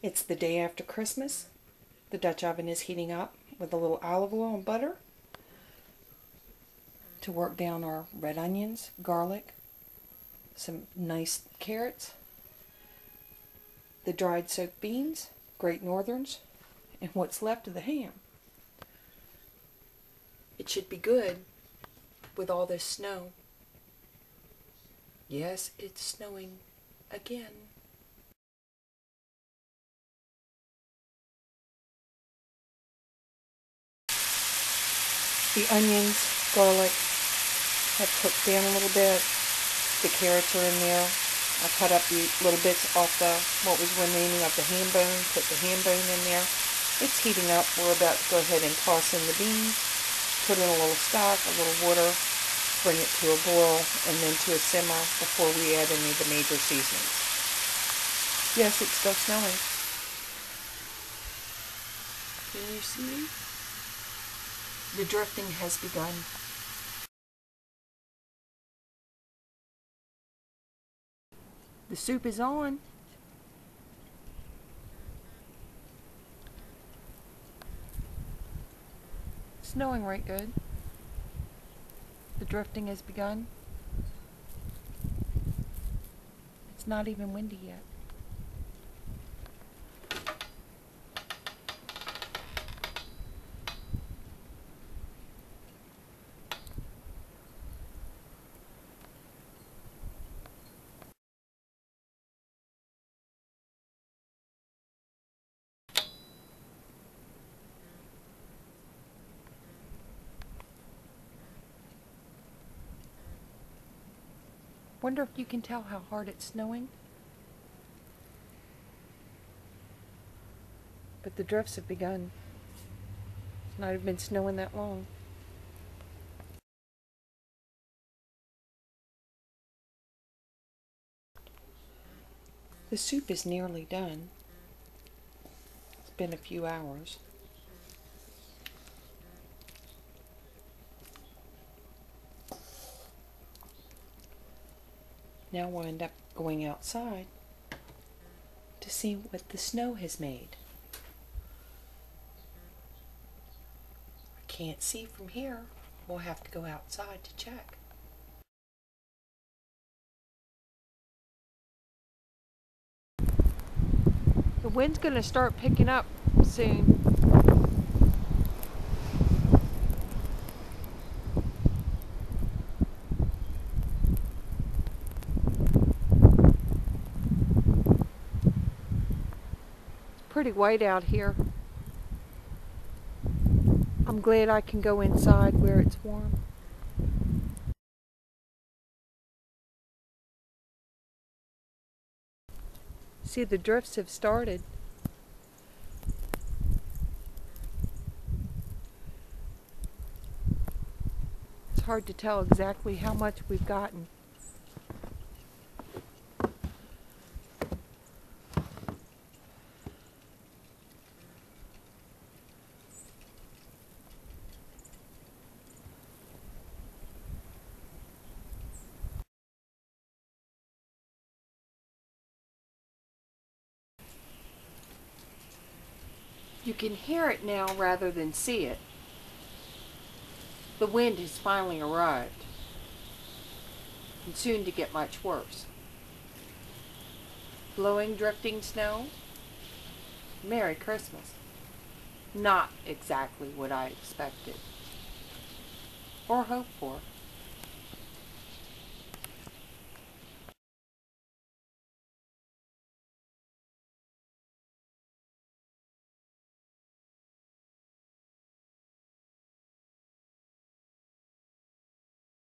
It's the day after Christmas. The Dutch oven is heating up with a little olive oil and butter to work down our red onions, garlic, some nice carrots, the dried soaked beans, Great Northerns, and what's left of the ham. It should be good with all this snow. Yes, it's snowing again. The onions, garlic have cooked down a little bit. The carrots are in there. I cut up the little bits off what was remaining of the ham bone, put the ham bone in there. It's heating up. We're about to go ahead and toss in the beans, put in a little stock, a little water, bring it to a boil, and then to a simmer before we add any of the major seasonings. Yes, it's still snowing. Can you see? The drifting has begun. The soup is on. Snowing right good. The drifting has begun. It's not even windy yet. Wonder if you can tell how hard it's snowing. But the drifts have begun. It's not even been snowing that long. The soup is nearly done. It's been a few hours. Now we'll end up going outside to see what the snow has made. I can't see from here. We'll have to go outside to check. The wind's going to start picking up soon. Pretty white out here. I'm glad I can go inside where it's warm. See, the drifts have started. It's hard to tell exactly how much we've gotten. You can hear it now rather than see it. The wind has finally arrived, and soon to get much worse. Blowing, drifting snow. Merry Christmas. Not exactly what I expected or hoped for.